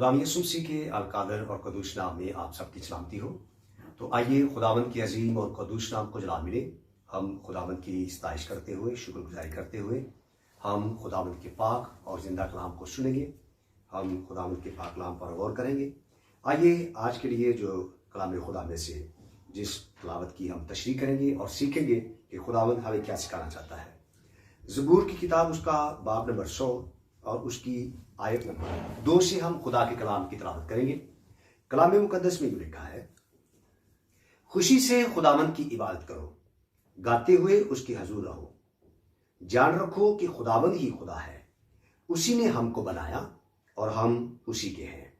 खुदावंद यीशु मसीह के अलकादर और कदूस नाम में आप सबकी सलामती हो। तो आइए खुदावंद के अजीम और कदूस नाम को जलाल मिले। हम खुदावंद की सताइश करते हुए, शुक्रगुजारी करते हुए हम खुदावंद के पाक और जिंदा कलाम को सुनेंगे। हम खुदावंद के पाक कलाम पर गौर करेंगे। आइए आज के लिए जो कलाम खुदा में से जिस तिलावत की हम तशरीह करेंगे और सीखेंगे कि खुदावंद हमें क्या सिखाना चाहता है। ज़बूर की किताब उसका बाब नंबर 100 और उसकी आयत नंबर 2 से हम खुदा के कलाम की तिलावत करेंगे। कलाम मुकद्दस में लिखा है, खुशी से खुदावंद की इबादत करो, गाते हुए उसकी हजूर रहो। जान रखो कि खुदावंद ही खुदा है, उसी ने हमको बनाया और हम उसी के हैं।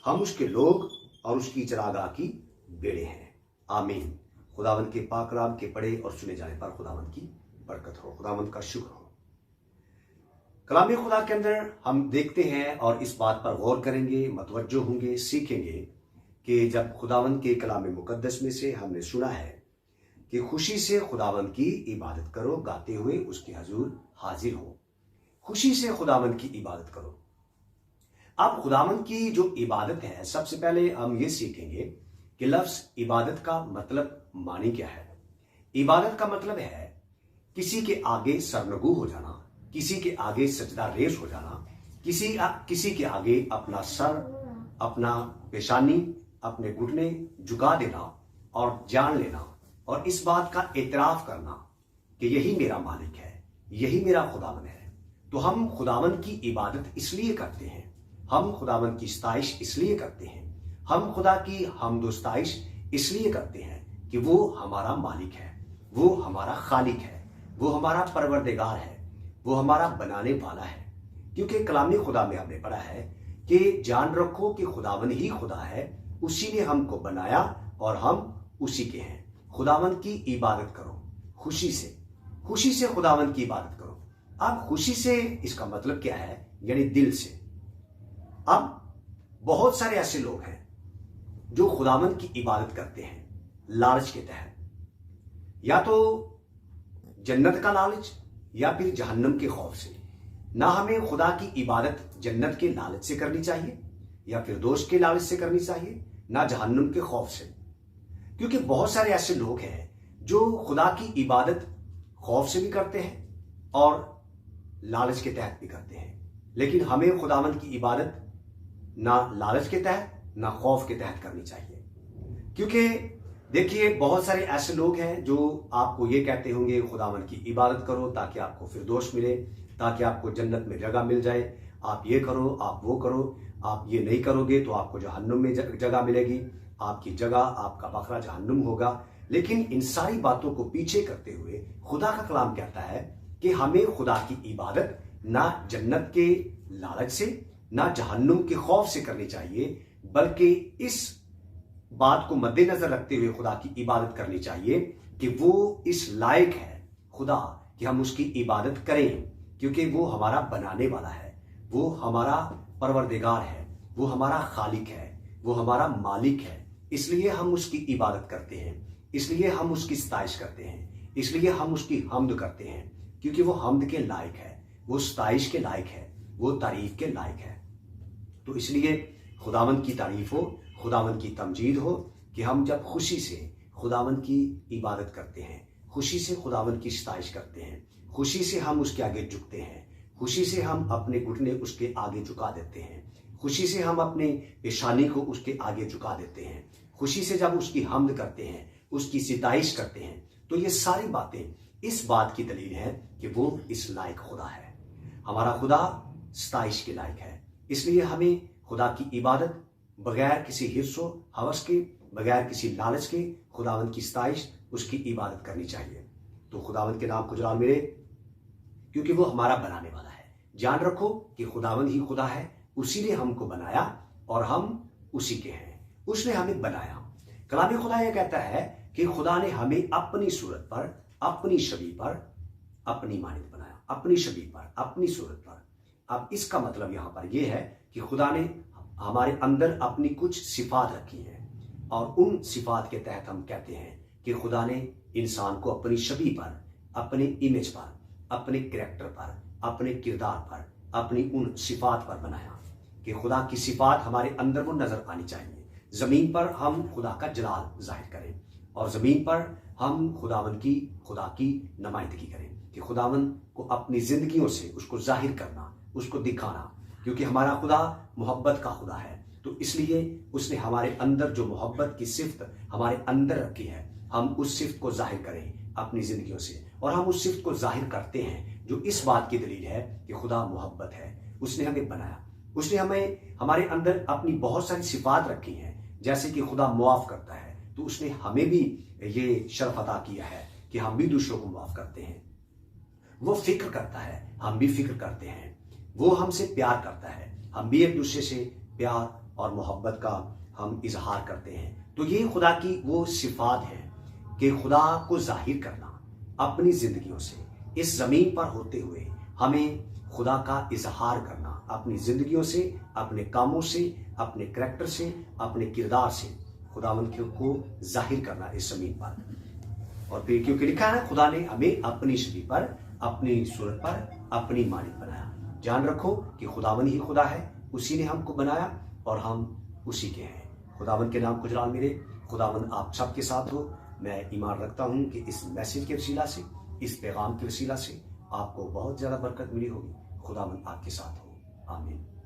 हम उसके लोग और उसकी चरागाह की बेड़े हैं। आमीन। खुदावंद के पाक कलाम के पढ़े और सुने जाने पर खुदावंद की बरकत हो, खुदावंद का शुक्र हो। कलाम खुदा के अंदर हम देखते हैं और इस बात पर गौर करेंगे, मतवज्जो होंगे, सीखेंगे कि जब खुदावंद के कलाम मुकद्दस में से हमने सुना है कि खुशी से खुदावंद की इबादत करो, गाते हुए उसके हजूर हाजिर हो। खुशी से खुदावंद की इबादत करो। अब खुदावंद की जो इबादत है, सबसे पहले हम ये सीखेंगे कि लफ्ज इबादत का मतलब मानी क्या है। इबादत का मतलब है किसी के आगे सरनगू हो जाना, किसी के आगे सजदा रेज हो जाना, किसी के आगे अपना सर, अपना पेशानी, अपने घुटने झुका देना और जान लेना और इस बात का एतराफ करना कि यही मेरा मालिक है, यही मेरा खुदावन है। तो हम खुदावन की इबादत इसलिए करते हैं, हम खुदावन की सताइश इसलिए करते हैं, हम खुदा की हमदोस्ताइश इसलिए करते हैं कि वो हमारा मालिक है, वो हमारा खालिक है, वो हमारा परवरदिगार है, वो हमारा बनाने वाला है। क्योंकि कलामी खुदा में हमने पढ़ा है कि जान रखो कि खुदावन ही खुदा है, उसी ने हमको बनाया और हम उसी के हैं। खुदावन की इबादत करो खुशी से खुदावन की इबादत करो। अब खुशी से इसका मतलब क्या है, यानी दिल से। अब बहुत सारे ऐसे लोग हैं जो खुदावन की इबादत करते हैं लालच के तहत, या तो जन्नत का लालच या फिर जहन्नम के खौफ से। ना हमें खुदा की इबादत जन्नत के लालच से करनी चाहिए या फिर दोष के लालच से करनी चाहिए, ना जहन्नम के खौफ से। क्योंकि बहुत सारे ऐसे लोग हैं जो खुदा की इबादत खौफ से भी करते हैं और लालच के तहत भी करते हैं। लेकिन हमें खुदावंद की इबादत ना लालच के तहत ना खौफ के तहत करनी चाहिए। क्योंकि देखिए, बहुत सारे ऐसे लोग हैं जो आपको ये कहते होंगे खुदावंद की इबादत करो ताकि आपको फिरदौस मिले, ताकि आपको जन्नत में जगह मिल जाए। आप ये करो, आप वो करो, आप ये नहीं करोगे तो आपको जहन्नुम में जगह मिलेगी, आपकी जगह, आपका बकरा जहन्नुम होगा। लेकिन इन सारी बातों को पीछे करते हुए खुदा का कलाम कहता है कि हमें खुदा की इबादत ना जन्नत के लालच से ना जहन्नुम के खौफ से करनी चाहिए, बल्कि इस बात को मद्देनजर रखते हुए खुदा की इबादत करनी चाहिए कि वो इस लायक है खुदा कि हम उसकी इबादत करें, क्योंकि वो हमारा बनाने वाला है, वो हमारा परवरदिगार है, वो हमारा खालिक है, वो हमारा मालिक है। इसलिए हम उसकी इबादत करते हैं, इसलिए हम उसकी सताइश करते हैं, इसलिए हम उसकी हमद करते हैं, क्योंकि वो हमद के लायक है, वो सताइश के लायक है, वो तारीफ के लायक है। तो इसलिए खुदावंद की तारीफ हो, खुदावंद की तमजीद हो कि हम जब खुशी से खुदावंद की इबादत करते हैं, खुशी से खुदावंद की सताइश करते हैं, खुशी से हम उसके आगे झुकते हैं, खुशी से हम अपने घुटने उसके आगे झुका देते हैं, खुशी से हम अपने पेशानी को उसके आगे झुका देते हैं, खुशी से जब उसकी हमद करते हैं, उसकी सताइश करते हैं, तो ये सारी बातें इस बात की दलील है कि वो इस लायक खुदा है। हमारा खुदा सताइश के लायक है। इसलिए हमें खुदा की इबादत बगैर किसी हिस्सों हवस के, बगैर किसी लालच के खुदावंद की सताइश, उसकी इबादत करनी चाहिए। तो खुदावंद के नाम को जलाल मिले, क्योंकि वो हमारा बनाने वाला है। जान रखो कि खुदावंद ही खुदा है, उसी ने हमको बनाया और हम उसी के हैं, उसने हमें बनाया। कलाम खुदा यह कहता है कि खुदा ने हमें अपनी सूरत पर, अपनी छवि पर, अपनी मानद बनाया, अपनी छवि पर, अपनी सूरत पर। अब इसका मतलब यहां पर यह है कि खुदा ने हमारे अंदर अपनी कुछ सिफात रखी है और उन सिफात के तहत हम कहते हैं कि खुदा ने इंसान को अपनी छवि पर, अपने इमेज पर, अपने कैरेक्टर पर, अपने किरदार पर, अपनी उन सिफात पर बनाया। कि खुदा की सिफात हमारे अंदर वो नजर आनी चाहिए। जमीन पर हम खुदा का जलाल जाहिर करें और जमीन पर हम खुदा की नुमाइंदगी करें कि खुदावन को अपनी जिंदगियों से उसको जाहिर करना, उसको दिखाना, क्योंकि हमारा खुदा मोहब्बत का खुदा है। तो इसलिए उसने हमारे अंदर जो मोहब्बत की सिफ्त हमारे अंदर रखी है, हम उस सिफ्त को जाहिर करें अपनी जिंदगियों से। और हम उस सिफ्त को जाहिर करते हैं जो इस बात की दलील है कि खुदा मोहब्बत है। उसने हमें बनाया, उसने हमें हमारे अंदर अपनी बहुत सारी सिफात रखी हैं, जैसे कि खुदा मुआफ करता है, तो उसने हमें भी ये शर्फ अता किया है कि हम भी दूसरों को मुआफ करते हैं। वो फिक्र करता है, हम भी फिक्र करते हैं। वो हमसे प्यार करता है, हम भी एक दूसरे से प्यार और मोहब्बत का हम इजहार करते हैं। तो ये खुदा की वो सिफात है कि खुदा को जाहिर करना अपनी जिंदगियों से, इस जमीन पर होते हुए हमें खुदा का इजहार करना अपनी जिंदगियों से, अपने कामों से, अपने करैक्टर से, अपने किरदार से खुदावंद को जाहिर करना इस जमीन पर। और फिर क्योंकि लिखा है खुदा ने हमें अपनी शरीर पर, अपनी सूरत पर, अपनी मानित बनाया। ध्यान रखो कि खुदावन ही खुदा है, उसी ने हमको बनाया और हम उसी के हैं। खुदावन के नाम को जलाल मिले। खुदावन आप सबके साथ हो। मैं ईमान रखता हूं कि इस मैसेज के वसीला से, इस पैगाम के वसीला से आपको बहुत ज्यादा बरकत मिली होगी। खुदावन आपके साथ हो। आमीन।